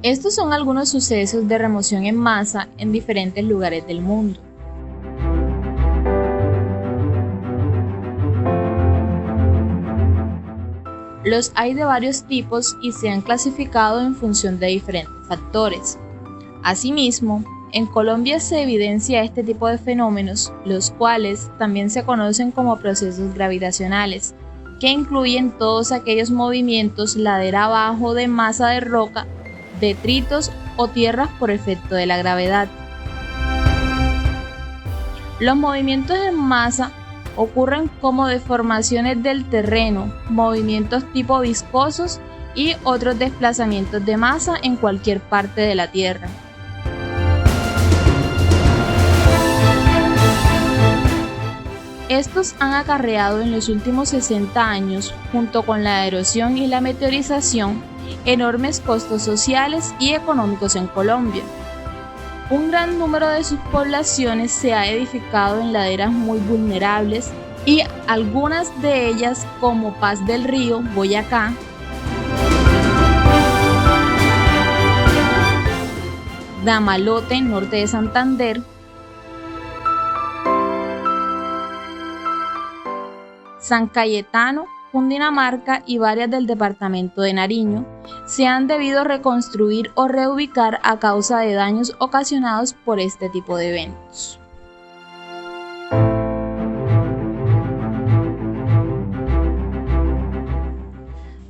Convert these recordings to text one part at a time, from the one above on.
Estos son algunos sucesos de remoción en masa en diferentes lugares del mundo. Los hay de varios tipos y se han clasificado en función de diferentes factores. Asimismo, en Colombia se evidencia este tipo de fenómenos, los cuales también se conocen como procesos gravitacionales, que incluyen todos aquellos movimientos ladera abajo de masa de roca, detritos o tierras por efecto de la gravedad. Los movimientos en masa ocurren como deformaciones del terreno, movimientos tipo viscosos y otros desplazamientos de masa en cualquier parte de la Tierra. Estos han acarreado en los últimos 60 años, junto con la erosión y la meteorización, enormes costos sociales y económicos en Colombia. Un gran número de sus poblaciones se ha edificado en laderas muy vulnerables y algunas de ellas, como Paz del Río, Boyacá, Damalote, norte de Santander, San Cayetano, Cundinamarca y varias del departamento de Nariño, se han debido reconstruir o reubicar a causa de daños ocasionados por este tipo de eventos.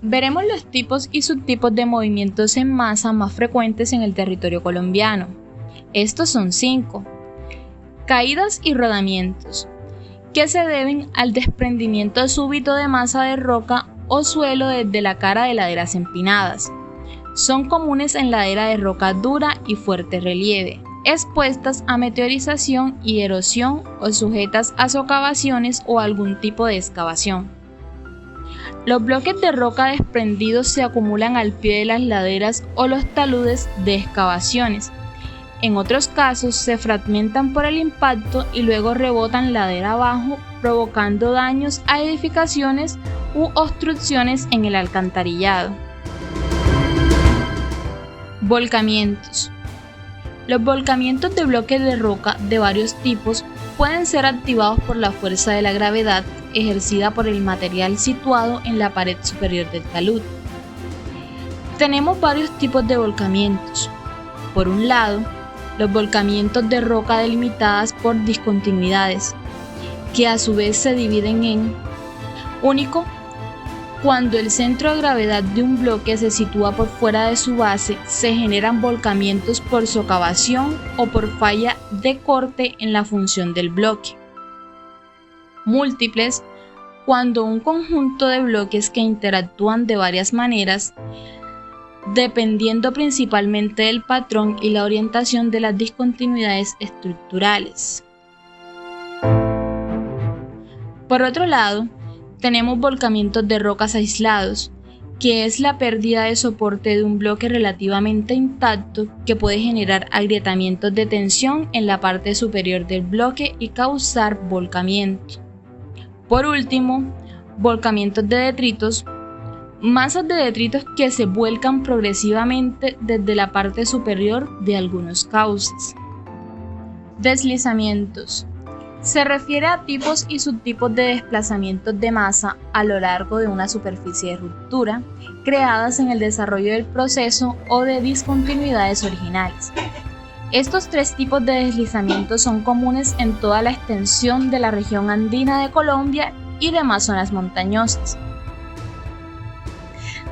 Veremos los tipos y subtipos de movimientos en masa más frecuentes en el territorio colombiano. Estos son 5. Caídas y rodamientos, que se deben al desprendimiento súbito de masa de roca o suelo desde la cara de laderas empinadas. Son comunes en ladera de roca dura y fuerte relieve, expuestas a meteorización y erosión o sujetas a socavaciones o algún tipo de excavación. Los bloques de roca desprendidos se acumulan al pie de las laderas o los taludes de excavaciones. En otros casos se fragmentan por el impacto y luego rebotan ladera abajo, provocando daños a edificaciones u obstrucciones en el alcantarillado. Volcamientos. Los volcamientos de bloques de roca de varios tipos pueden ser activados por la fuerza de la gravedad ejercida por el material situado en la pared superior del talud. Tenemos varios tipos de volcamientos. Por un lado, los volcamientos de roca delimitadas por discontinuidades, que a su vez se dividen en único, cuando el centro de gravedad de un bloque se sitúa por fuera de su base, se generan volcamientos por socavación o por falla de corte en la función del bloque. Múltiples, cuando un conjunto de bloques que interactúan de varias maneras, dependiendo principalmente del patrón y la orientación de las discontinuidades estructurales. Por otro lado, tenemos volcamientos de rocas aislados, que es la pérdida de soporte de un bloque relativamente intacto que puede generar agrietamientos de tensión en la parte superior del bloque y causar volcamiento. Por último, volcamientos de detritos, masas de detritos que se vuelcan progresivamente desde la parte superior de algunos cauces. Deslizamientos. Se refiere a tipos y subtipos de desplazamientos de masa a lo largo de una superficie de ruptura, creadas en el desarrollo del proceso o de discontinuidades originales. Estos 3 tipos de deslizamientos son comunes en toda la extensión de la región andina de Colombia y demás zonas montañosas.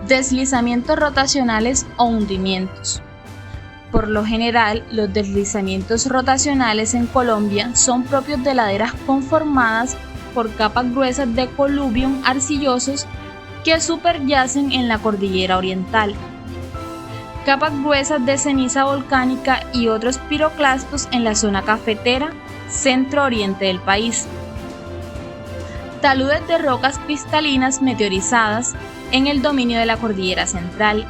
Deslizamientos rotacionales o hundimientos. Por lo general, los deslizamientos rotacionales en Colombia son propios de laderas conformadas por capas gruesas de coluvium arcillosos que superyacen en la cordillera oriental, capas gruesas de ceniza volcánica y otros piroclastos en la zona cafetera centro-oriente del país, taludes de rocas cristalinas meteorizadas en el dominio de la cordillera central.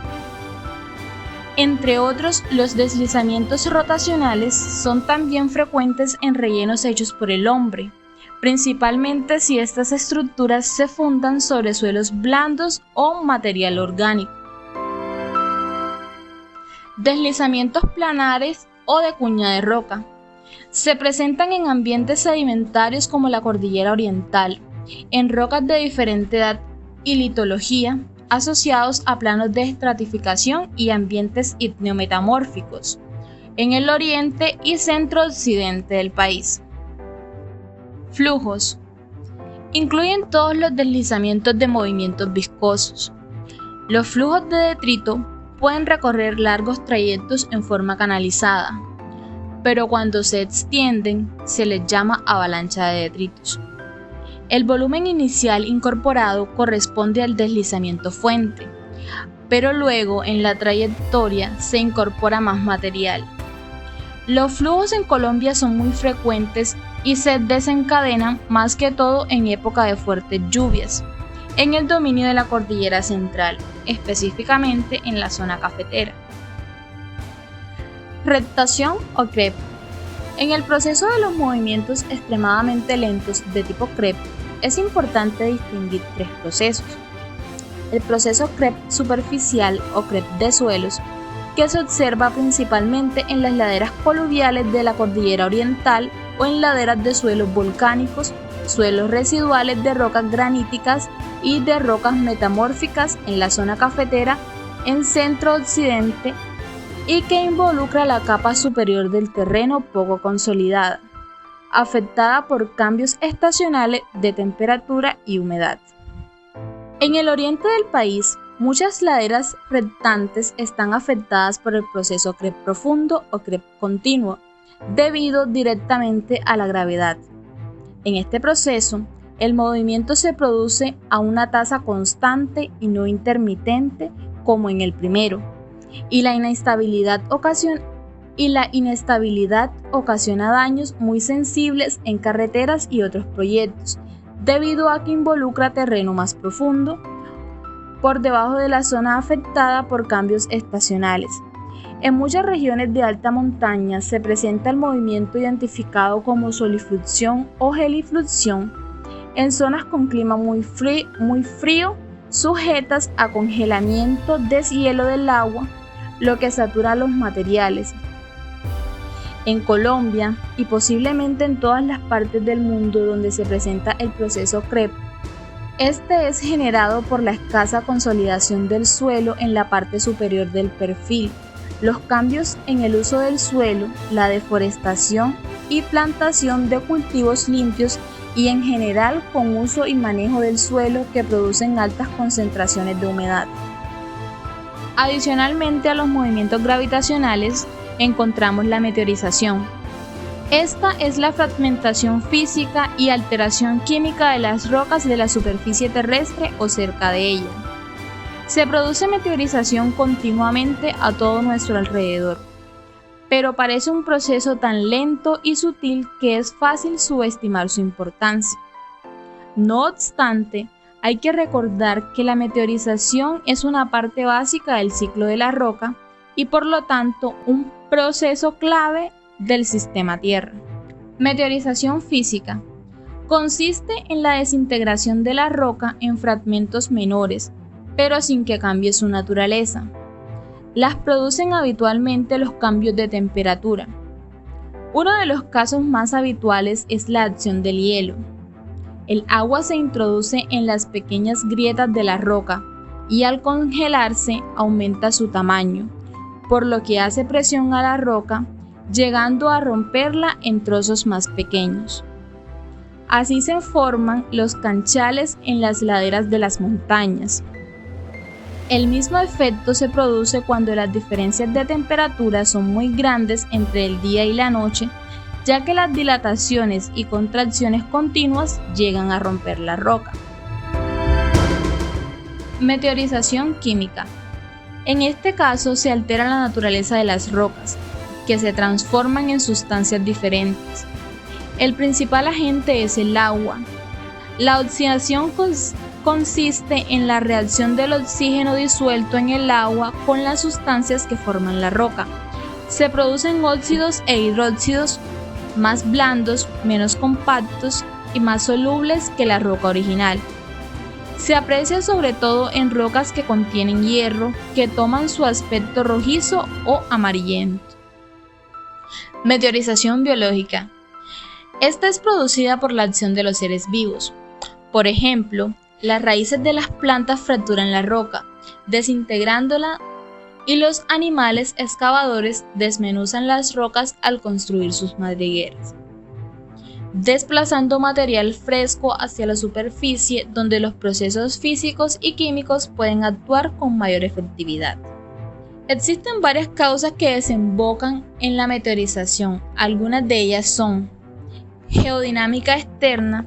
Entre otros, los deslizamientos rotacionales son también frecuentes en rellenos hechos por el hombre, principalmente si estas estructuras se fundan sobre suelos blandos o material orgánico. Deslizamientos planares o de cuña de roca. Se presentan en ambientes sedimentarios como la cordillera oriental, en rocas de diferente edad y litología, asociados a planos de estratificación y ambientes icneometamórficos, en el oriente y centro-occidente del país. Flujos. Incluyen todos los deslizamientos de movimientos viscosos. Los flujos de detrito pueden recorrer largos trayectos en forma canalizada, pero cuando se extienden se les llama avalancha de detritos. El volumen inicial incorporado corresponde al deslizamiento fuente, pero luego en la trayectoria se incorpora más material. Los flujos en Colombia son muy frecuentes y se desencadenan más que todo en época de fuertes lluvias, en el dominio de la cordillera central, específicamente en la zona cafetera. Rectación o crepe. En el proceso de los movimientos extremadamente lentos de tipo crepe, es importante distinguir tres procesos. El proceso crepe superficial o crepe de suelos, que se observa principalmente en las laderas coluviales de la cordillera oriental o en laderas de suelos volcánicos, suelos residuales de rocas graníticas y de rocas metamórficas en la zona cafetera en centro-occidente, y que involucra la capa superior del terreno poco consolidada, afectada por cambios estacionales de temperatura y humedad. En el oriente del país, muchas laderas rectantes están afectadas por el proceso crepe profundo o crepe continuo, debido directamente a la gravedad. En este proceso, el movimiento se produce a una tasa constante y no intermitente como en el primero, y la inestabilidad ocasiona daños muy sensibles en carreteras y otros proyectos, debido a que involucra terreno más profundo, por debajo de la zona afectada por cambios estacionales. En muchas regiones de alta montaña se presenta el movimiento identificado como solifluxión o gelifluxión en zonas con clima muy frío, sujetas a congelamiento, deshielo del agua, lo que satura los materiales. En Colombia y posiblemente en todas las partes del mundo donde se presenta el proceso crepe, este es generado por la escasa consolidación del suelo en la parte superior del perfil, los cambios en el uso del suelo, la deforestación y plantación de cultivos limpios y en general con uso y manejo del suelo que producen altas concentraciones de humedad. Adicionalmente a los movimientos gravitacionales, encontramos la meteorización. Esta es la fragmentación física y alteración química de las rocas de la superficie terrestre o cerca de ella. Se produce meteorización continuamente a todo nuestro alrededor, pero parece un proceso tan lento y sutil que es fácil subestimar su importancia. No obstante, hay que recordar que la meteorización es una parte básica del ciclo de la roca y por lo tanto un proceso clave del sistema Tierra. Meteorización física. Consiste en la desintegración de la roca en fragmentos menores, pero sin que cambie su naturaleza. Las producen habitualmente los cambios de temperatura. Uno de los casos más habituales es la acción del hielo. El agua se introduce en las pequeñas grietas de la roca y al congelarse aumenta su tamaño, por lo que hace presión a la roca, llegando a romperla en trozos más pequeños. Así se forman los canchales en las laderas de las montañas. El mismo efecto se produce cuando las diferencias de temperatura son muy grandes entre el día y la noche, ya que las dilataciones y contracciones continuas llegan a romper la roca. Meteorización química. En este caso se altera la naturaleza de las rocas, que se transforman en sustancias diferentes. El principal agente es el agua. La oxidación consiste en la reacción del oxígeno disuelto en el agua con las sustancias que forman la roca. Se producen óxidos e hidróxidos más blandos, menos compactos y más solubles que la roca original. Se aprecia sobre todo en rocas que contienen hierro, que toman su aspecto rojizo o amarillento. Meteorización biológica. Esta es producida por la acción de los seres vivos. Por ejemplo, las raíces de las plantas fracturan la roca, desintegrándola, y los animales excavadores desmenuzan las rocas al construir sus madrigueras, desplazando material fresco hacia la superficie donde los procesos físicos y químicos pueden actuar con mayor efectividad. Existen varias causas que desembocan en la meteorización. Algunas de ellas son geodinámica externa.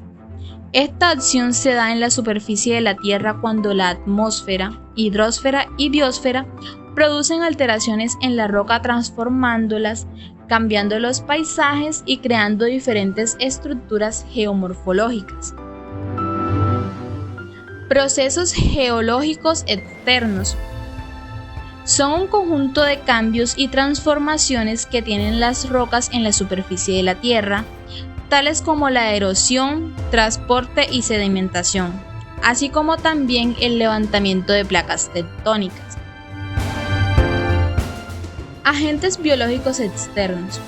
Esta acción se da en la superficie de la Tierra cuando la atmósfera, hidrosfera y biosfera producen alteraciones en la roca, transformándolas, cambiando los paisajes y creando diferentes estructuras geomorfológicas. Procesos geológicos externos. Son un conjunto de cambios y transformaciones que tienen las rocas en la superficie de la Tierra, tales como la erosión, transporte y sedimentación, así como también el levantamiento de placas tectónicas. Agentes biológicos externos.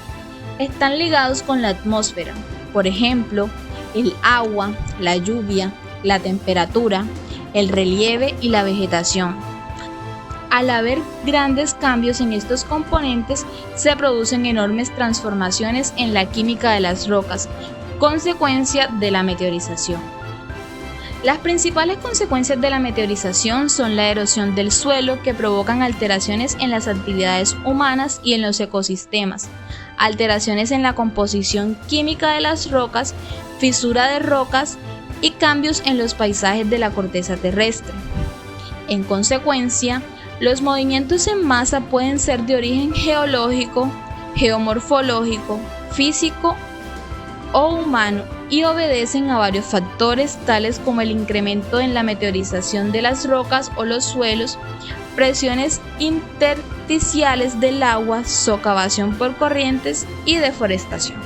Están ligados con la atmósfera, por ejemplo, el agua, la lluvia, la temperatura, el relieve y la vegetación. Al haber grandes cambios en estos componentes, se producen enormes transformaciones en la química de las rocas, consecuencia de la meteorización. Las principales consecuencias de la meteorización son la erosión del suelo, que provocan alteraciones en las actividades humanas y en los ecosistemas, alteraciones en la composición química de las rocas, fisura de rocas y cambios en los paisajes de la corteza terrestre. En consecuencia, los movimientos en masa pueden ser de origen geológico, geomorfológico, físico o humano, y obedecen a varios factores tales como el incremento en la meteorización de las rocas o los suelos, presiones intersticiales del agua, socavación por corrientes y deforestación.